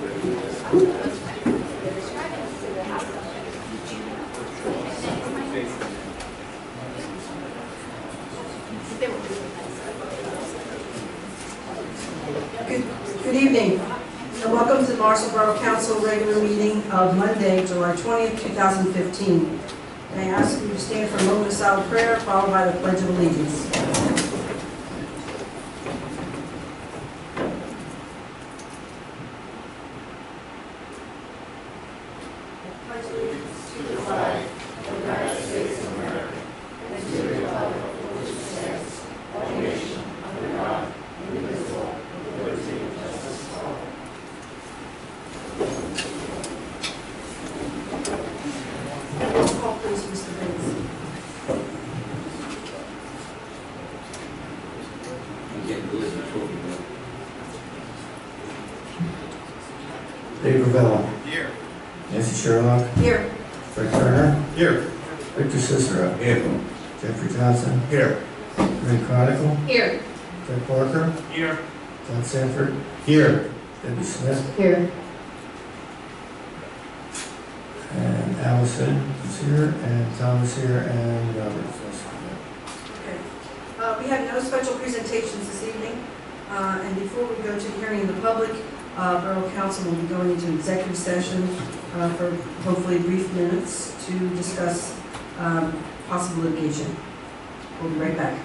Good evening, and welcome to the Morrisville Borough Council regular meeting of Monday, July 20th, 2015. May I ask you to stand for a moment of silent prayer, followed by the Pledge of Allegiance. Dave Ravello. Here. Nancy Sherlock. Here. Fred Turner. Here. Victor Cicero. Here. Jeffrey Johnson. Here. Ray Chronicle. Here. Ted Parker. Here. John Sanford. Here. Debbie Smith. Here. And Allison is here. And Tom is here. And Robert is also Okay. We have no special presentations this evening. And before we go to the hearing of the public, Borough Council will be going into executive session for hopefully brief minutes to discuss possible litigation. We'll be right back.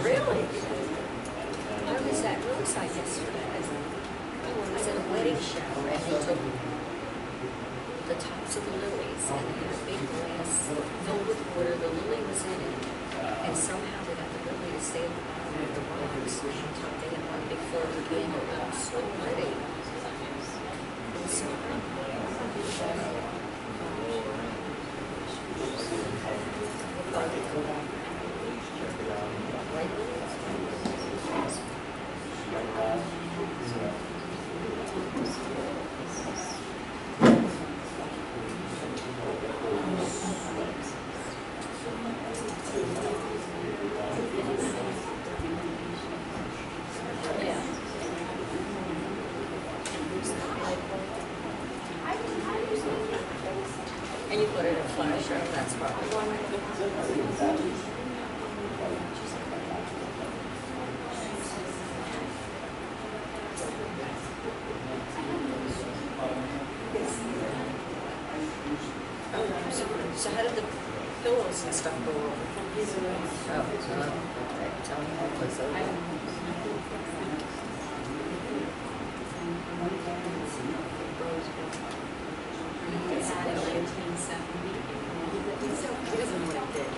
Really? Where was that roadside yesterday? It was at a wedding shower, and they took the tops of the lilies, and they had a big glass filled with water. The lily was in it, and somehow they got the lily to stay at the bottom of the rocks. They had one big floating candle. It was so pretty. It was so pretty. And you put it in flash, or that's probably why. So how did the pillows and stuff go over? Oh, tell me how it was over. He doesn't know what it did.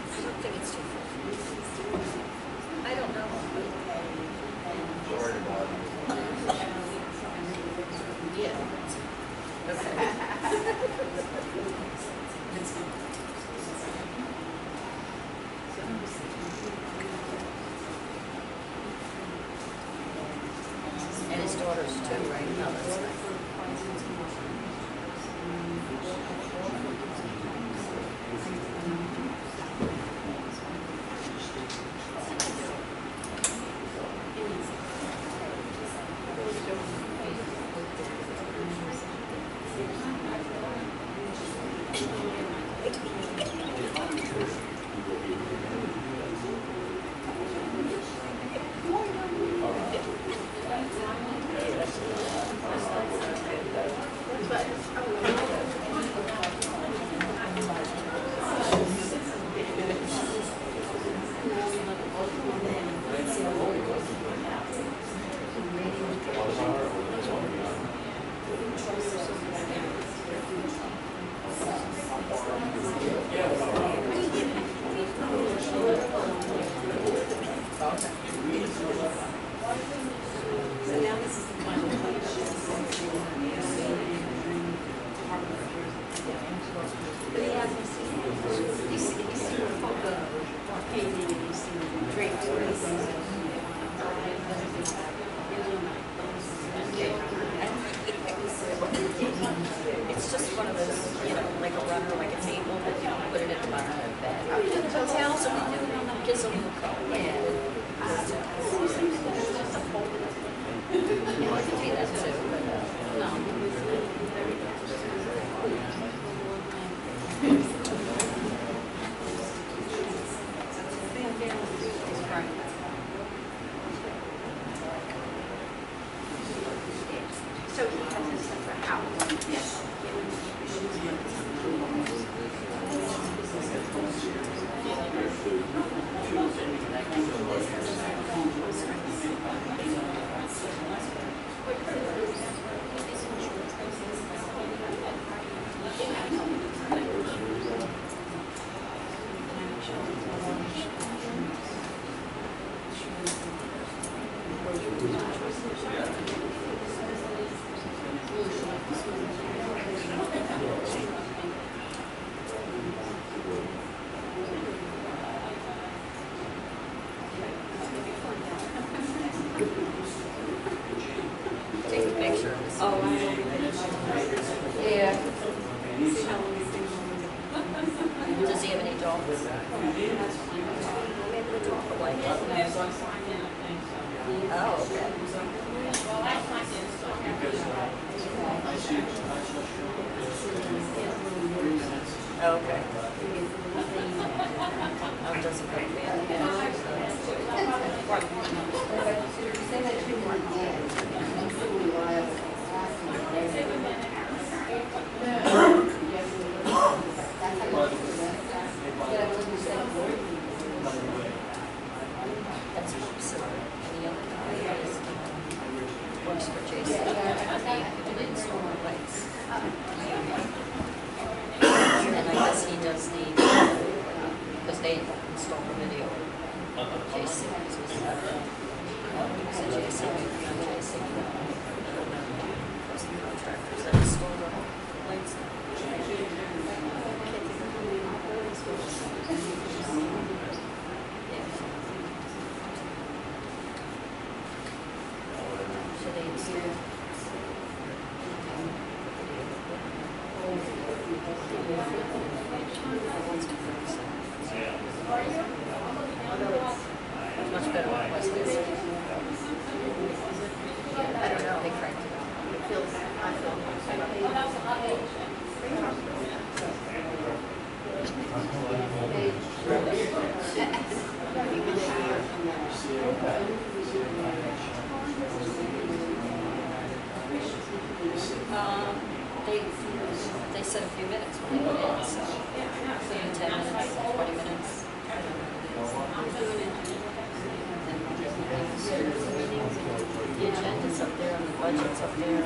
I don't think it's too full. I don't know. Yeah. Okay. And his daughters too, right? No, that's right. It's just one of those, you know, like a runner, like a table, but you don't put it in the bottom of the bed. Oh, yeah, the hotels, and we do it on the kids on the car. Yeah. Yeah, I can do that too, but no. So he has a separate house. Yes. Maybe the top of like. Oh, okay. Oh, okay. Oh, it doesn't go That's so any other guy is works for Jason. He did install the lights. And I guess he does the because they install the video. Jason was Jason, Jason. Those contractors that install the lights. Much better than it was this. I don't know. They cranked it up. It feels, I feel. They said a few minutes when they went in, so maybe 10 minutes, 20 minutes. I don't know. The agenda's up there and the budget's up there.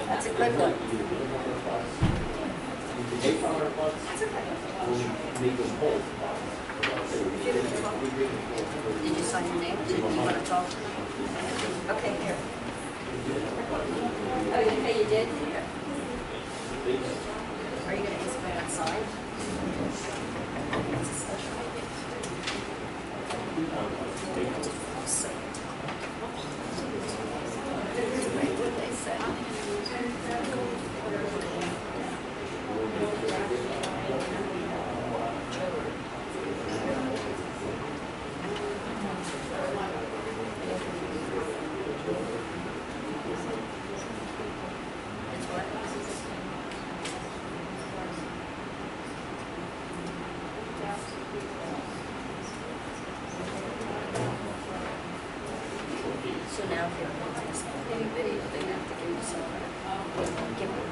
That's a good one. Did you sign your name? Did you want to talk? Okay, here. Oh, okay, you did? Here. Are you going to ask me that sign? It's a special idea. What they said. So now if you're going to this video, they have to give you some give them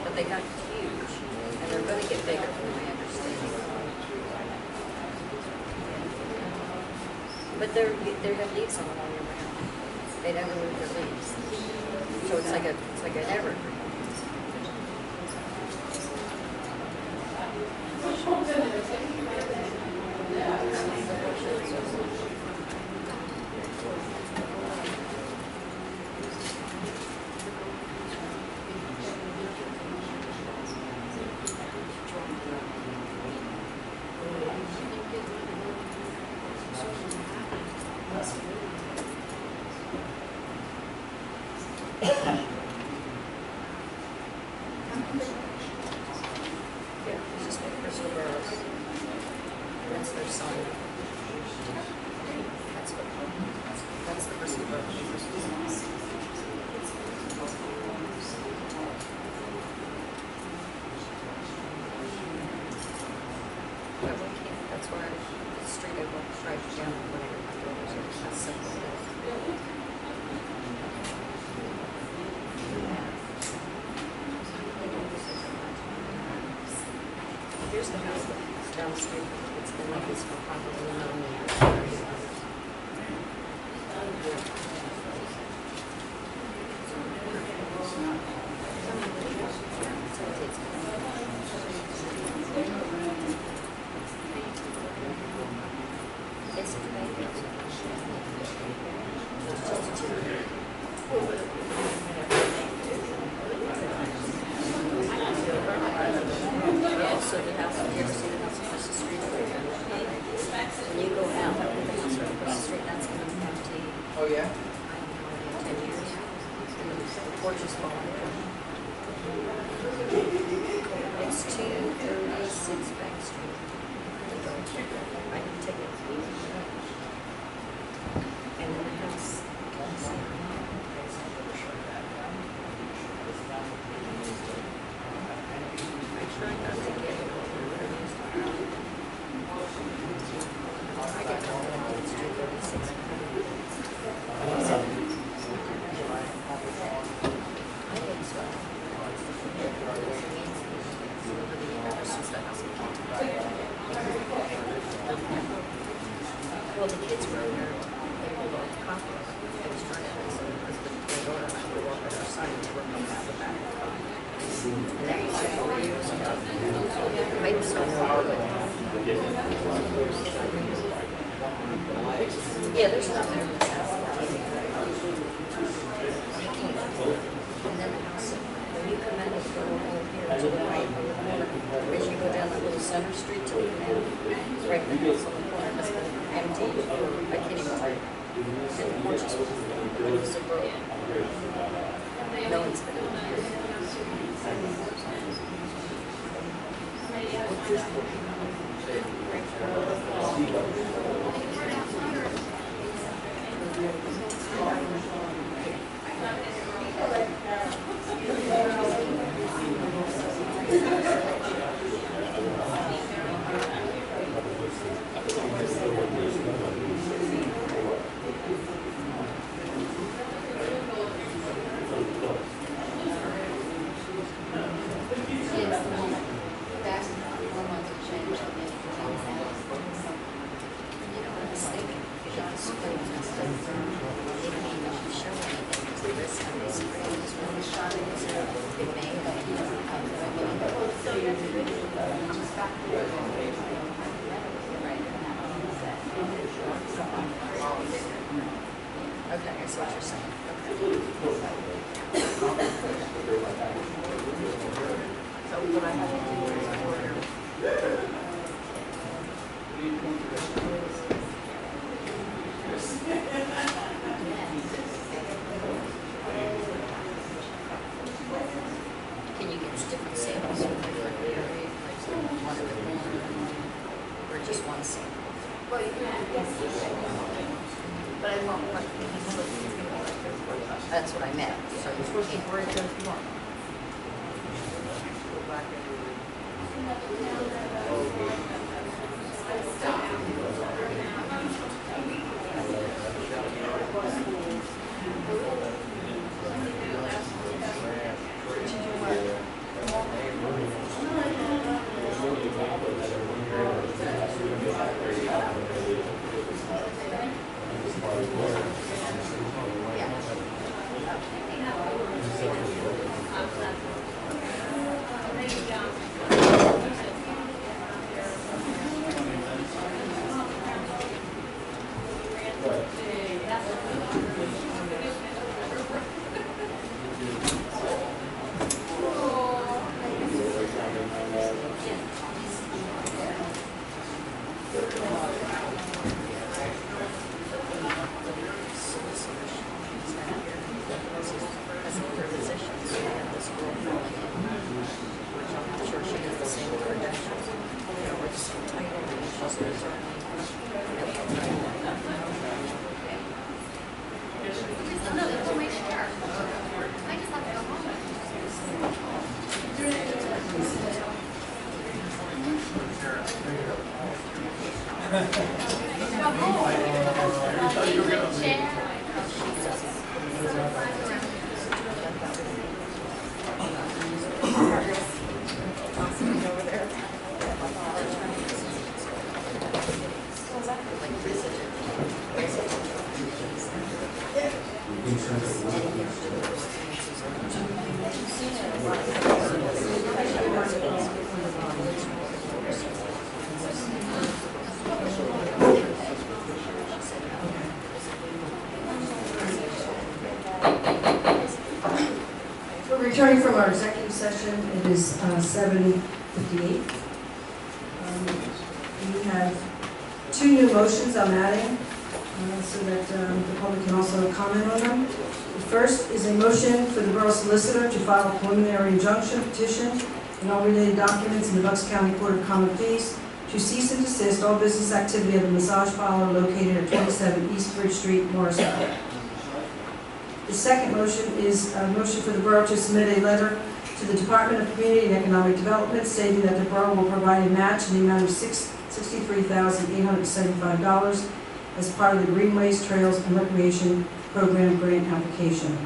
But they got huge, and they're going to get bigger, from my understanding. But they're going to leave some all year round. They never move their leaves. So it's like an evergreen. Yeah, this is the crystal burrows. That's their sign. That's the crystal burrows. But we can't, that's why the street I walk right down when I get my doors are as simple as here's the house that's down the street. It's been like this for probably 9 years. Also, the house, have you ever seen the house across the street? When you go out, the house right across the street, that's going to be empty. Oh, yeah? 10 years. And the porch is falling. It's 236 Bank Street. I can take it. And then the house. I try not to get it over. I get it over. It's 236. I think so. Since the house. Well, the kids were there. They were going to coffee. I was trying to ask them because the daughter and I were walking our son and they were coming out the back. And that was 4 years ago. Pipes are solid. Yeah, there's nothing in this house. And then the house, when you come out, you go over here to the right on the corner. As you go down that little center street to the canal, it's right in the house on the corner. It's been empty. I can't even tell you. And the porch is a Borough. No one's been in here. Okay, I see what you're saying. Okay. So what I have to do is order. Can you get different samples from different area? Like one of them, or just one sample? Well, you can, yes. But I won't like. That's what I meant. So You're supposed to break it if you want. Go back yeah. We're returning from our executive session. It is 7:58. We have two new motions I'm adding so that the public can also comment on them. The first is a motion for the Borough Solicitor to file a preliminary injunction petition and all related documents in the Bucks County Court of Common Pleas to cease and desist all business activity of the massage parlor located at 27 East Bridge Street, Morrisville. The second motion is a motion for the Borough to submit a letter to the Department of Community and Economic Development stating that the Borough will provide a match in the amount of $63,875 as part of the Greenways, Trails, and Recreation Program grant application.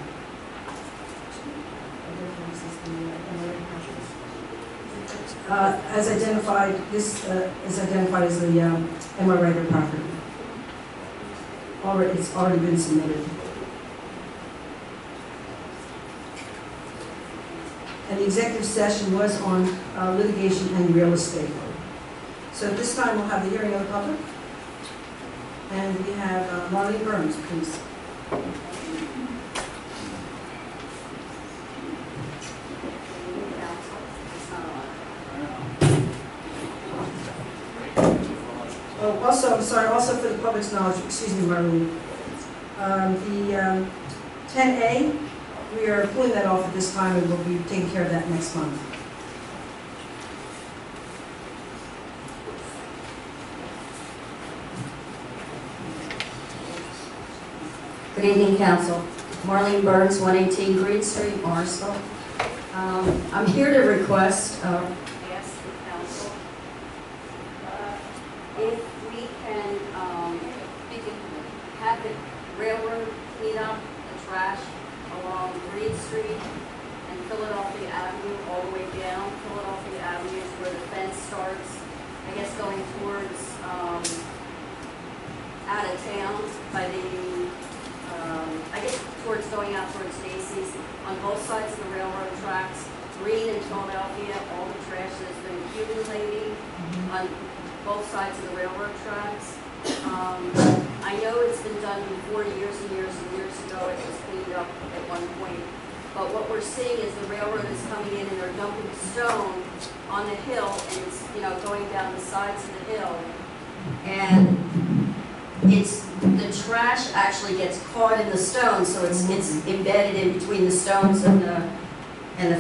As identified, this is identified as the MR Writer property. It's already been submitted. And the executive session was on litigation and real estate. So at this time, we'll have the hearing of the public. And we have Marlene Burns, please. Oh, also, I'm sorry, also for the public's knowledge, excuse me, Marlene. The 10A, we are pulling that off at this time and we'll be taking care of that next month. Good evening, Council. Marlene Burns, 118 Green Street, Morrisville. I'm here to request, ask the Council if we can have the railroad clean up the trash along Green Street and Philadelphia Avenue all the way down. Philadelphia Avenue is where the fence starts, I guess going towards out of town by the I guess towards going out towards Macy's, on both sides of the railroad tracks, Green and Philadelphia, all the trash that's been accumulating on both sides of the railroad tracks. I know it's been done before, years and years and years ago. It was cleaned up at one point. But what we're seeing is the railroad is coming in and they're dumping stone on the hill, and it's, you know, going down the sides of the hill. And the trash actually gets caught in the stone, so it's embedded in between the stones and the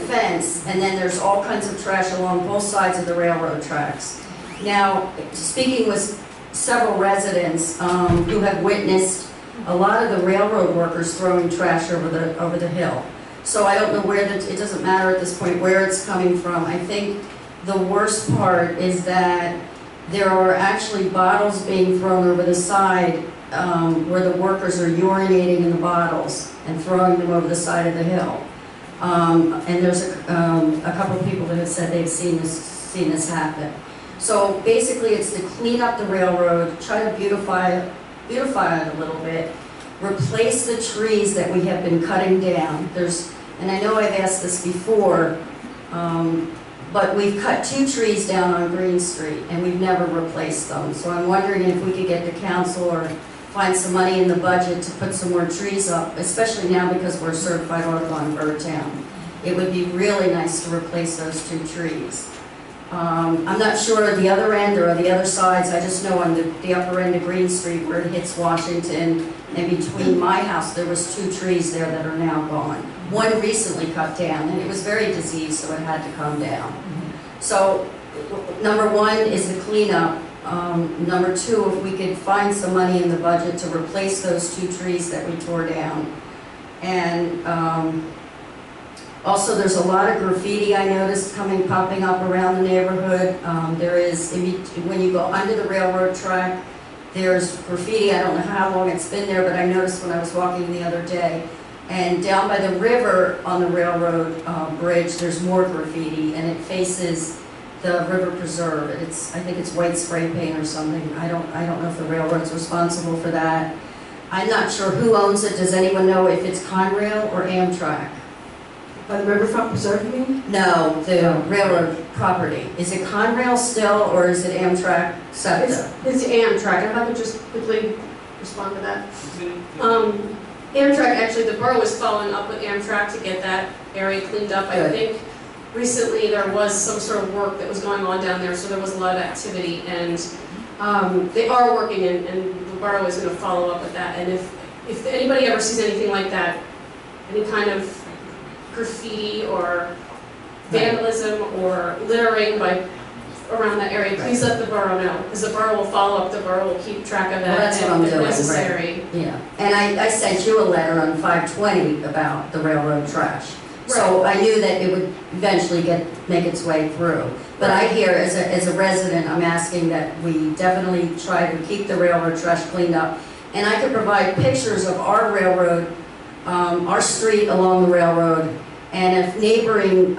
fence, and then there's all kinds of trash along both sides of the railroad tracks. Now, speaking with several residents who have witnessed a lot of the railroad workers throwing trash over the hill. So I don't know where it doesn't matter at this point where it's coming from. I think the worst part is that there are actually bottles being thrown over the side where the workers are urinating in the bottles and throwing them over the side of the hill. And there's a couple of people that have said they've seen this happen. So basically it's to clean up the railroad, try to beautify it a little bit, replace the trees that we have been cutting down. And I know I've asked this before, but we've cut 2 trees down on Green Street and we've never replaced them. So I'm wondering if we could get the council or find some money in the budget to put some more trees up, especially now because we're certified Audubon bird town. It would be really nice to replace those 2 trees. I'm not sure at the other end or on the other sides. I just know on the upper end of Green Street where it hits Washington and between my house there was 2 trees there that are now gone. One recently cut down and it was very diseased, so it had to come down. So number 1 is the cleanup. Number 2, if we could find some money in the budget to replace those 2 trees that we tore down. And Also, there's a lot of graffiti I noticed popping up around the neighborhood. There is, when you go under the railroad track, there's graffiti. I don't know how long it's been there, but I noticed when I was walking the other day. And down by the river on the railroad bridge, there's more graffiti, and it faces the river preserve. I think it's white spray paint or something. I don't know if the railroad's responsible for that. I'm not sure who owns it. Does anyone know if it's Conrail or Amtrak? By the riverfront preserve, you mean? No, the railroad property. Is it Conrail still, or is it Amtrak SEPTA? It's Amtrak. If I could just quickly respond to that. Amtrak, actually, the borough was following up with Amtrak to get that area cleaned up. I Good. think recently there was some sort of work that was going on down there, so there was a lot of activity, and they are working, and the borough is going to follow up with that. And if anybody ever sees anything like that, any kind of graffiti or vandalism or littering around that area, please let the borough know, because the borough will follow up, the borough will keep track of that. Well, that's what I'm if doing, necessary. Yeah, and I sent you a letter on 520 about the railroad trash. So I knew that it would eventually make its way through. But I hear, as a resident, I'm asking that we definitely try to keep the railroad trash cleaned up. And I could provide pictures of our railroad, our street along the railroad, and a neighboring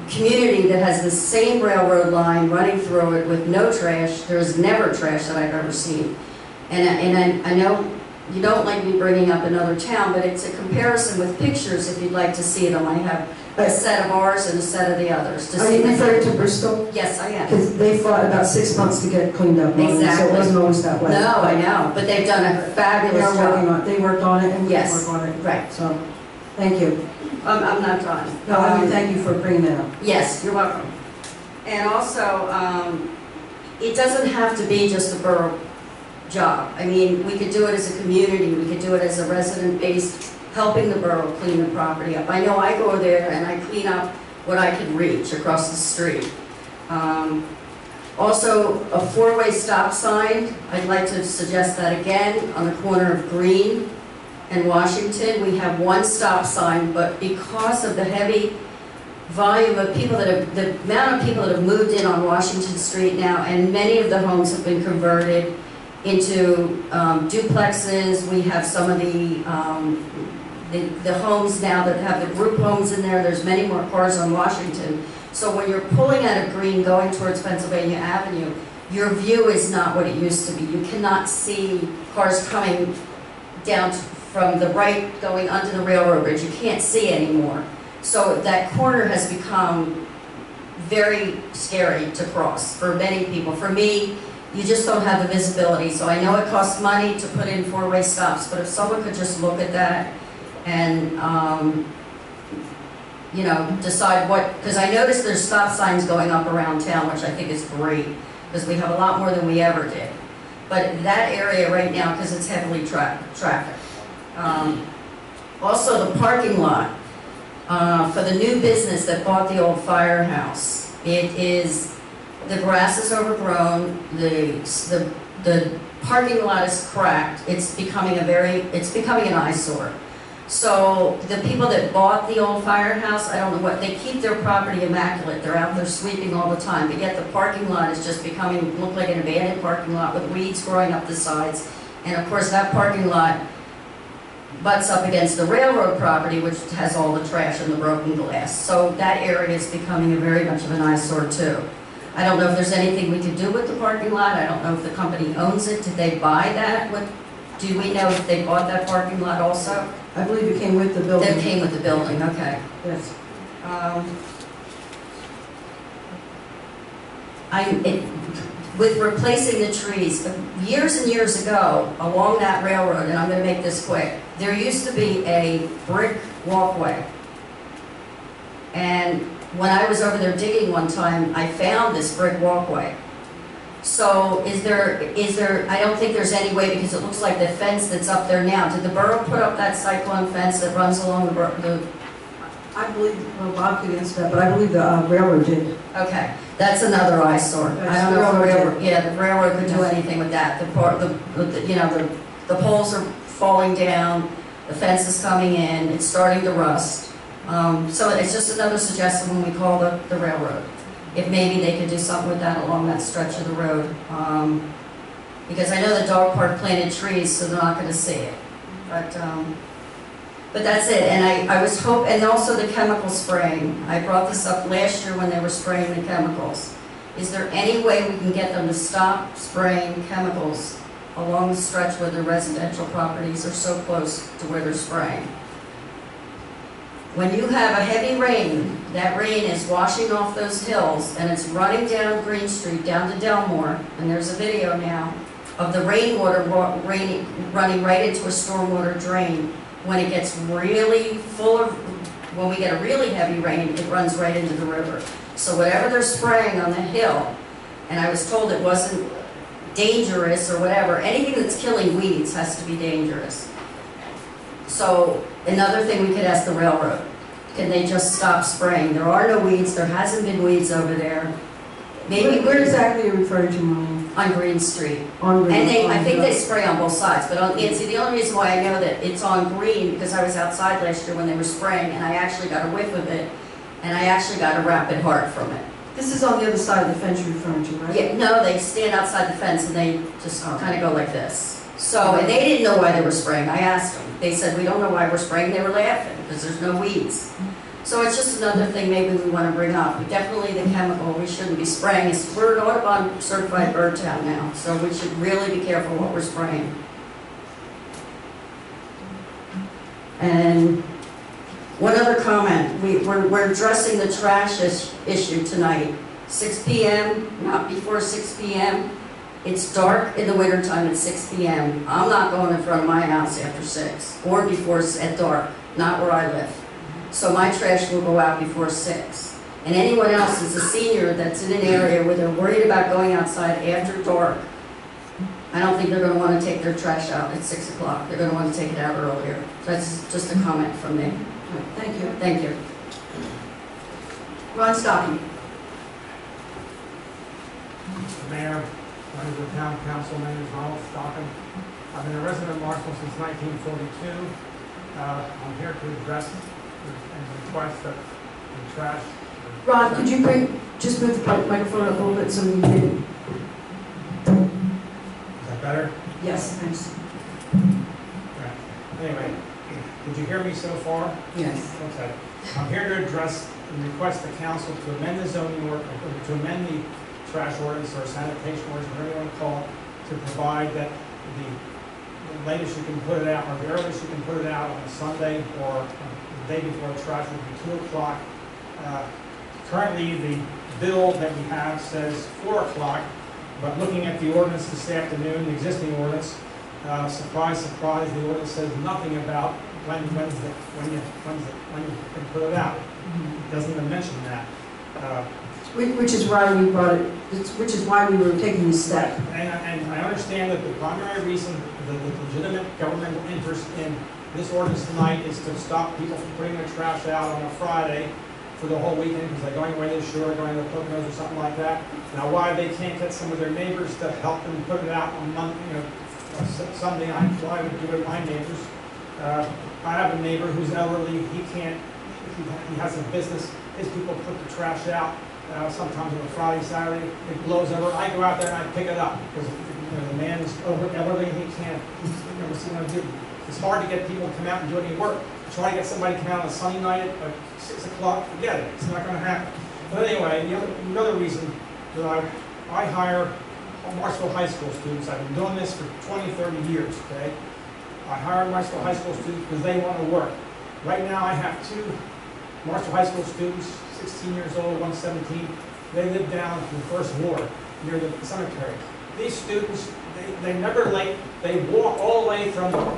community that has the same railroad line running through it with no trash. There's never trash that I've ever seen. And I know you don't like me bringing up another town, but it's a comparison with pictures if you'd like to see them. I have a set of ours and a set of the others. Are you referring to Bristol? Yes, I am. Because they fought about 6 months to get cleaned up. So Exactly. it wasn't always that way. No, I know, but they've done a fabulous job. They worked on it and we Yes. work on it. Right. So, thank you. I'm not done. No, I mean, thank you for bringing that up. Yes, you're welcome. And also, it doesn't have to be just a borough job. I mean, we could do it as a community, we could do it as a resident-based, helping the borough clean the property up. I know I go there and I clean up what I can reach across the street. Also, a four-way stop sign, I'd like to suggest that again, on the corner of Green and Washington. We have one stop sign, but because of the heavy volume of people the amount of people that have moved in on Washington Street now, and many of the homes have been converted into duplexes. We have some of the homes now that have the group homes in there. There's many more cars on Washington. So when you're pulling out of Green going towards Pennsylvania Avenue, your view is not what it used to be. You cannot see cars coming down from the right going under the railroad bridge. You can't see anymore. So that corner has become very scary to cross for many people. For me, you just don't have the visibility. So I know it costs money to put in four-way stops, but if someone could just look at that and, you know, decide what, because I noticed there's stop signs going up around town, which I think is great, because we have a lot more than we ever did. But that area right now, because it's heavily trafficked. Also the parking lot for the new business that bought the old firehouse. The grass is overgrown, the parking lot is cracked, it's becoming an eyesore. So the people that bought the old firehouse, I don't know what, they keep their property immaculate, they're out there sweeping all the time, but yet the parking lot is just look like an abandoned parking lot with weeds growing up the sides. And of course that parking lot butts up against the railroad property, which has all the trash and the broken glass. So that area is becoming very much of an eyesore too. I don't know if there's anything we could do with the parking lot. I don't know if the company owns it. Did they buy that? Do we know if they bought that parking lot also? I believe it came with the building. That came with the building, okay. Yes. With replacing the trees, years and years ago, along that railroad, and I'm going to make this quick, there used to be a brick walkway. And when I was over there digging one time, I found this brick walkway. So is there, I don't think there's any way, because it looks like the fence that's up there now. Did the borough put up that cyclone fence that runs along the I believe, well, Bob could answer that, but I believe the railroad did. Okay, that's another eyesore. I don't know if the railroad, the railroad could do anything with that. The poles are falling down, the fence is coming in, it's starting to rust. So it's just another suggestion when we call the railroad. If maybe they could do something with that along that stretch of the road. Because I know the dog park planted trees, so they're not gonna see it. But that's it, and I was and also the chemical spraying. I brought this up last year when they were spraying the chemicals. Is there any way we can get them to stop spraying chemicals along the stretch where the residential properties are so close to where they're spraying? When you have a heavy rain, that rain is washing off those hills and it's running down Green Street, down to Delmore, and there's a video now of the rainwater running right into a stormwater drain. When it gets really full of, when we get a really heavy rain, it runs right into the river. So whatever they're spraying on the hill, and I was told it wasn't dangerous or whatever, anything that's killing weeds has to be dangerous. So another thing we could ask the railroad, can they just stop spraying? There are no weeds, there hasn't been weeds over there. Maybe Where exactly are you referring to, Maureen? on Green Street. On Green. And I think they spray on both sides, but Nancy, the only reason why I know that it's on Green, because I was outside last year when they were spraying, and I actually got a whiff of it, and I actually got a rapid heart from it. This is on the other side of the fence you're referring to, right? Yeah, no, they stand outside the fence and they just kind of go like this. So, and they didn't know why they were spraying. I asked them. They said, we don't know why we're spraying. They were laughing because there's no weeds. So it's just another thing maybe we want to bring up. But definitely the chemical we shouldn't be spraying. We're an Audubon certified bird town now, so we should really be careful what we're spraying. And one other comment. We're addressing the trash issue tonight. 6 p.m., not before 6 p.m. It's dark in the wintertime at 6 p.m. I'm not going in front of my house after 6 or before at dark, not where I live. So my trash will go out before 6. And anyone else is a senior that's in an area where they're worried about going outside after dark, I don't think they're going to want to take their trash out at 6 o'clock. They're going to want to take it out earlier. That's just a comment from me. Right, thank you. Thank you. Ron Stocking. Mr. Mayor, members of the Town Council, my name is Ronald Stockham. I've been a resident of Morrisville since 1942. I'm here to address and request that the trash... Ron, could you just move the microphone up a little bit so we can hear you? Is that better? Yes, thanks. Right. Anyway, did you hear me so far? Yes. Okay. I'm here to address and request the council to amend the zoning or to amend the trash ordinance or sanitation ordinance, whatever you want to call it, to provide that the latest you can put it out, or the earliest you can put it out on a Sunday or the day before the trash would be 2 o'clock. Currently, the bill that we have says 4 o'clock, but looking at the ordinance this afternoon, the existing ordinance, surprise, surprise, the ordinance says nothing about when you can put it out. It doesn't even mention that. Which is why we brought it, which is why we were taking this step. And I understand that the primary reason, the legitimate governmental interest in this ordinance tonight is to stop people from putting their trash out on a Friday for the whole weekend because they're going away to the shore, going to the Poconos or something like that. Now, why they can't get some of their neighbors to help them put it out on Monday, Sunday night, why I would do it with my neighbors. I have a neighbor who's elderly. He can't. He has a business. His people put the trash out. Sometimes on a Friday, Saturday, it blows over. I go out there and I pick it up because the man is elderly. He can't. What's he going to do? It's hard to get people to come out and do any work. Try to get somebody to come out on a sunny night at 6 o'clock. Forget it. It's not going to happen. But anyway, the other reason that I hire Morrisville High School students. I've been doing this for 20, 30 years. Okay. I hire Morrisville High School students because they want to work. Right now, I have 2 Morrisville High School students, 16 years old, 117. They live down in the First Ward near the cemetery. These students, they're never late. They walk all the way from the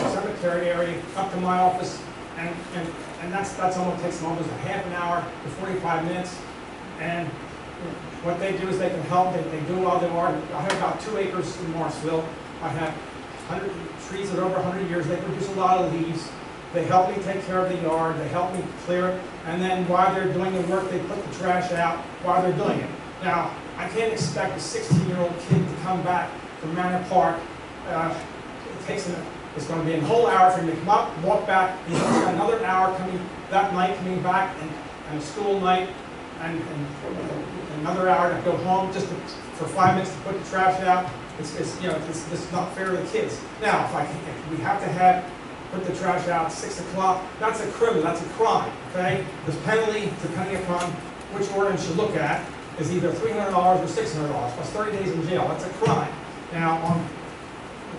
cemetery area up to my office, and that's almost takes them almost a half an hour to 45 minutes. And what they do is they can help. They do all the art. I have about 2 acres in Morrisville. I have 100 trees that are over 100 years. They produce a lot of leaves. They help me take care of the yard. They help me clear it. And then while they're doing the work, they put the trash out while they're doing it. Now, I can't expect a 16-year-old kid to come back from Manor Park. It takes them It's going to be a whole hour for him to come up, walk back. He's going to spend another hour coming that night, coming back, and a school night, and another hour to go home just for 5 minutes to put the trash out. It's not fair to the kids. Now, if we have to put the trash out at 6 o'clock, that's a criminal, that's a crime, okay? The penalty, depending upon which ordinance you look at, is either $300 or $600, plus 30 days in jail. That's a crime. Now, on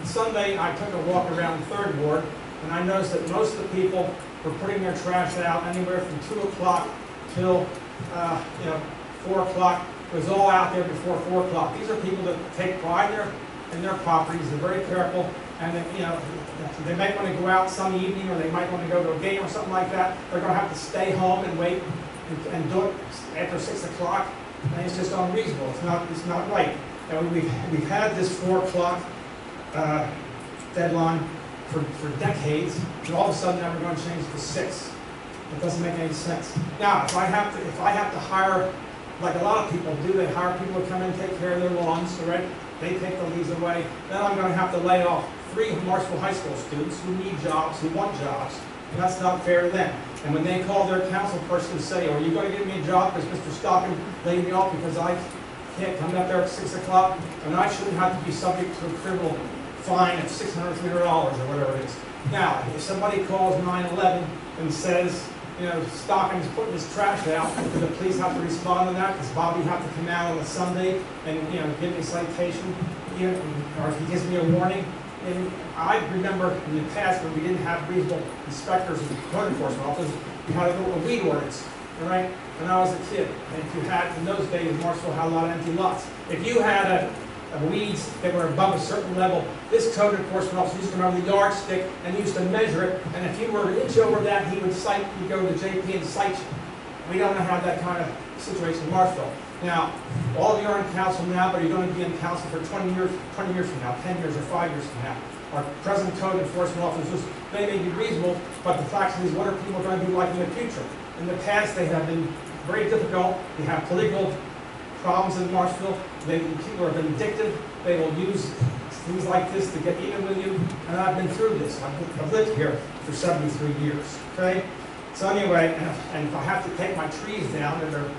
Sunday, I took a walk around the 3rd Ward, and I noticed that most of the people were putting their trash out anywhere from 2 o'clock till 4 o'clock. It was all out there before 4 o'clock. These are people that take pride in their properties. They're very careful, and they might want to go out some evening, or they might want to go to a game or something like that. They're going to have to stay home and wait and do it after 6 o'clock, and it's just unreasonable. It's not right. And we've had this 4 o'clock deadline for decades, and all of a sudden now we're going to change it to 6. It doesn't make any sense. Now, if I have to hire, like a lot of people do, they hire people to come in and take care of their lawns, right? They take the leaves away. Then I'm going to have to lay off 3 Morrisville High School students who need jobs, who want jobs, and that's not fair to them. And when they call their council person and say, "Are you going to give me a job because Mr. Stocking laid me off because I can't come up there at 6 o'clock, and I shouldn't have to be subject to a criminal fine of $600, $300 or whatever it is." Now, if somebody calls 911 and says, Stocking's putting his trash out, do the police have to respond to that? Does Bobby have to come out on a Sunday and give me a citation, or if he gives me a warning? And I remember in the past when we didn't have reasonable inspectors and code enforcement officers, we had a weed ordinance, all right? When I was a kid, and if you had, in those days, Morrisville had a lot of empty lots. If you had weeds that were above a certain level, this code enforcement officer used to come over the yardstick and used to measure it, and if you were an inch over that, he would cite, you'd go to JP and cite you. We don't have that kind of situation in Morrisville. Now, all of you are in council now, but you're going to be in council for 20 years from now, 10 years or 5 years from now. Our present code enforcement officers, they may be reasonable, but the fact is, what are people going to be like in the future? In the past, they have been very difficult. We have political problems in Morrisville. People are vindictive. They will use things like this to get even with you. And I've been through this. I've lived here for 73 years. Okay? So anyway, and if I have to take my trees down, and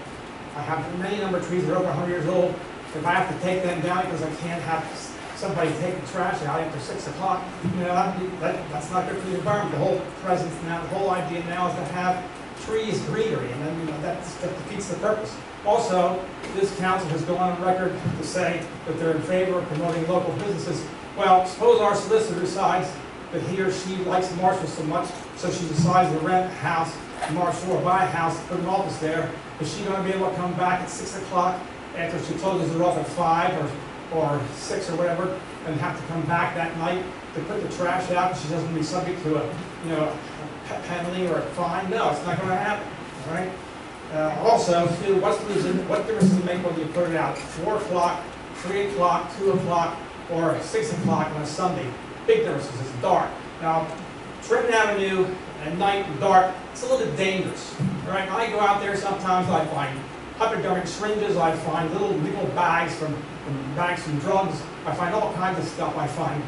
I have many number of trees that are over 100 years old, if I have to take them down because I can't have somebody take the trash out after 6 o'clock, that's not good for the environment. The whole presence now, the whole idea now is to have trees, greenery, and then that defeats the purpose. Also, this council has gone on record to say that they're in favor of promoting local businesses. Well, suppose our solicitor decides that he or she likes Morrisville so much, so she decides to rent a house in Morrisville or buy a house, put an office there. Is she going to be able to come back at 6 o'clock after she closes it off at 5 or 6 or whatever, and have to come back that night to put the trash out, and she doesn't be subject to a penalty or a fine? No, it's not going to happen. All right. Also, too, what difference does it make whether you put it out at 4 o'clock, 3 o'clock, 2 o'clock, or 6 o'clock on a Sunday? Big differences. It's dark. Now, Trenton Avenue at night and dark, it's a little bit dangerous. All right. I go out there sometimes. I find hypodermic syringes. I find little bags from drugs. I find all kinds of stuff. I find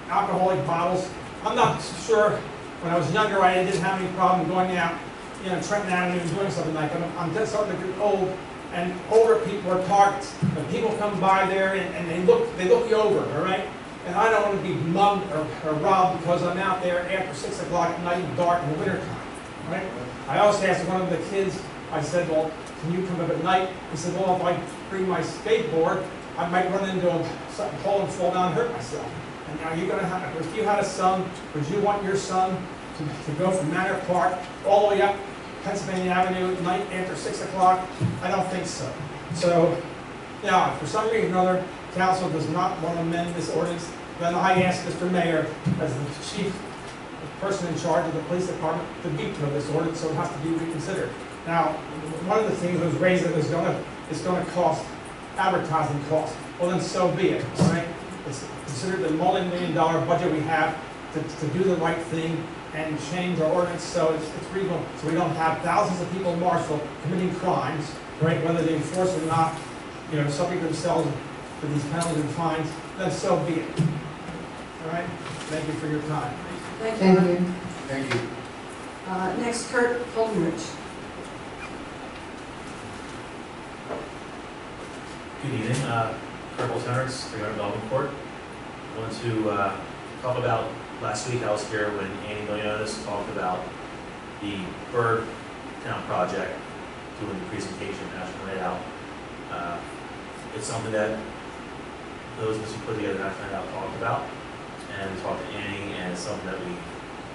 alcoholic bottles. I'm not sure. When I was younger, I didn't have any problem going out, Trenton Avenue and doing something like that. I'm just starting to get old, and older people are targets. When people come by there and they look you over, all right? And I don't want to be mugged or robbed because I'm out there after 6 o'clock at night and dark in the wintertime, all right? I also asked one of the kids, I said, "Well, can you come up at night?" He said, "Well, if I bring my skateboard, I might run into a hole and fall down and hurt myself." And are you going to have, if you had a son, would you want your son to go from Manor Park all the way up Pennsylvania Avenue at night after 6 o'clock? I don't think so. So, now, if for some reason or other, council does not want to amend this ordinance, then I ask Mr. Mayor, as the chief person in charge of the police department, to veto this ordinance, so it has to be reconsidered. Now, one of the things that was raised that is going to cost advertising costs. Well, then so be it. All right? It's considered the multi-million-dollar budget we have to do the right thing and change our ordinance so it's reasonable, so we don't have thousands of people in Morrisville committing crimes, right? Whether they enforce it or not, subject themselves to these penalties and fines. Then so be it. All right, thank you for your time. Thank Thank you. you. Thank you. Next, Kurt Holdenrich. Good evening, Colonel Tenants, 300 Melbourne Court. I want to talk about, last week I was here when Annie Millionis talked about the Bird Town project, doing the presentation, National Night Out. It's something that those of us who put together National Night Out talked about, and we talked to Annie, and it's something that we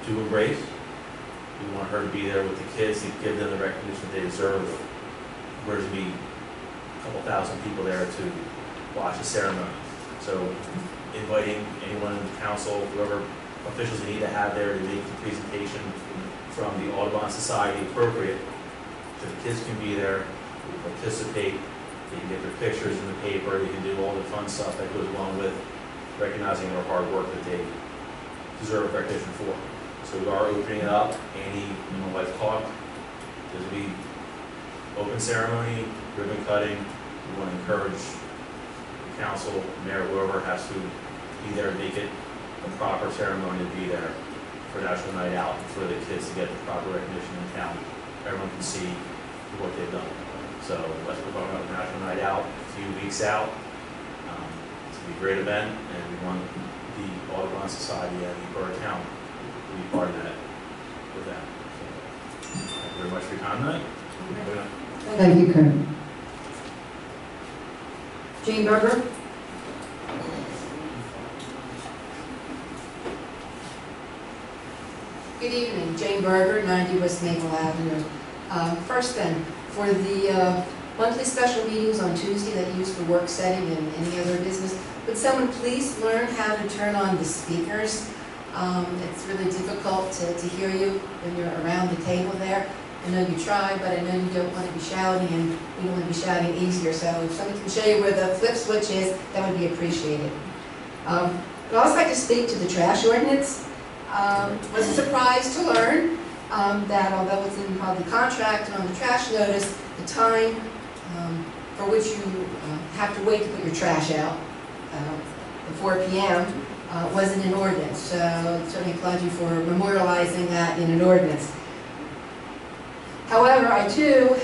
do embrace. We want her to be there with the kids, to give them the recognition they deserve. We're to be a couple thousand people there to watch the ceremony. So inviting anyone in the council, whoever officials they need to have there to make the presentation from the Audubon Society appropriate, so the kids can be there, they participate, they can get their pictures in the paper, they can do all the fun stuff that goes along with recognizing their hard work that they deserve recognition for. So we are opening it up. Annie and my wife talked. There's going to be open ceremony, ribbon cutting. We want to encourage the council, mayor, whoever has to be there to make it a proper ceremony to be there for National Night Out and for the kids to get the proper recognition in town. Everyone can see what they've done. So that's what we're talking about, National Night Out, a few weeks out. It's going to be a great event, and we want the Audubon Society and the Borough Town to be part of that with that. So, thank you very much for your time tonight. Thank you, Kurt. Jane Berger. Good evening, Jane Berger, 90 West Maple Avenue. First then, for the monthly special meetings on Tuesday that you use for work setting and any other business, would someone please learn how to turn on the speakers? It's really difficult to hear you when you're around the table there. I know you try, but I know you don't want to be shouting, and we don't want to be shouting easier, so if someone can show you where the flip switch is, that would be appreciated. I'd also like to speak to the trash ordinance. Was surprised to learn that although it's in the contract and on the trash notice, the time for which you have to wait to put your trash out, the 4 p.m., wasn't an ordinance. So certainly applaud you for memorializing that in an ordinance. However, I too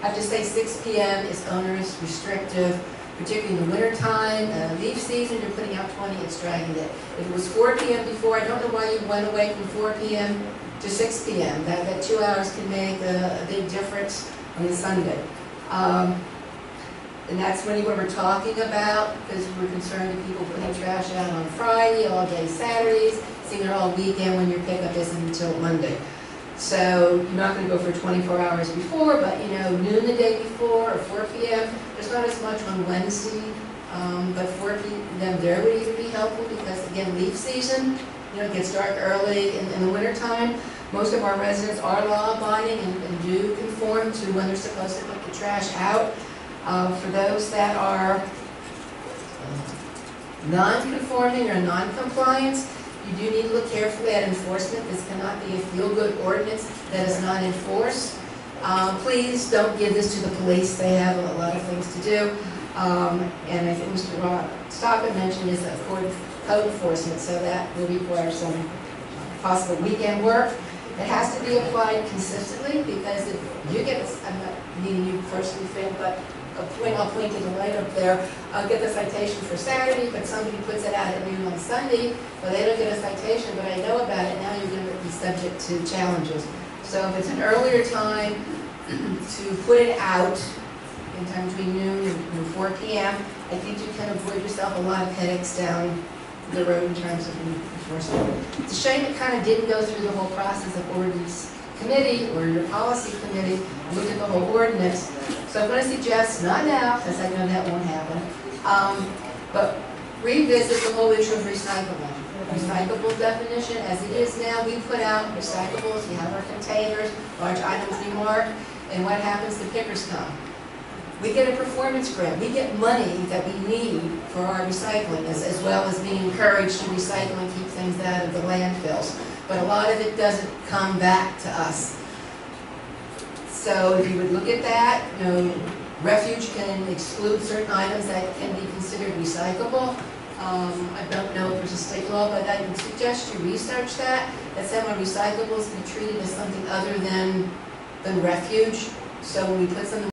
have to say 6 p.m. is onerous, restrictive, particularly in the winter time, leaf season, you're putting out 20, it's dragging it. If it was 4 p.m. before, I don't know why you went away from 4 p.m. to 6 p.m. That 2 hours can make a big difference on a Sunday. And that's when you were talking about, because we're concerned with people putting trash out on Friday, all day Saturdays, seeing it all weekend when your pickup isn't until Monday. So you're not going to go for 24 hours before, but you know, noon the day before or 4 p.m. There's not as much on Wednesday, but 4 p.m. there would even be helpful because again, leaf season, you know, it gets dark early in the winter time. Most of our residents are law-abiding and do conform to when they're supposed to put the trash out. For those that are non-conforming or non-compliance, you do need to look carefully at enforcement. This cannot be a feel-good ordinance that is not enforced. Please don't give this to the police. They have a lot of things to do. And I think Mr. Stockman mentioned is code enforcement, so that will require some possible weekend work. It has to be applied consistently because if you get, I'm not needing you personally, Finn, but I'll point to the light up there. I'll get the citation for Saturday, but somebody puts it out at noon on Sunday, well, they don't get a citation, but I know about it, now you're going to be subject to challenges. So if it's an earlier time to put it out, in time between noon and 4 p.m., I think you can avoid yourself a lot of headaches down the road in terms of enforcement. It's a shame it kind of didn't go through the whole process of ordinance committee or your policy committee, look at the whole ordinance. So I'm going to suggest, not now, because I know that won't happen, but revisit the whole issue of recycling. Recyclable definition, as it is now, we put out recyclables, we have our containers, large items we mark, and what happens? The pickers come. We get a performance grant. We get money that we need for our recycling, as well as being encouraged to recycle and keep things out of the landfills. But a lot of it doesn't come back to us. So if you would look at that, you know, refuge can exclude certain items that can be considered recyclable. I don't know if there's a state law, but I would suggest you research that. That semi-recyclables be treated as something other than refuge. So when we put something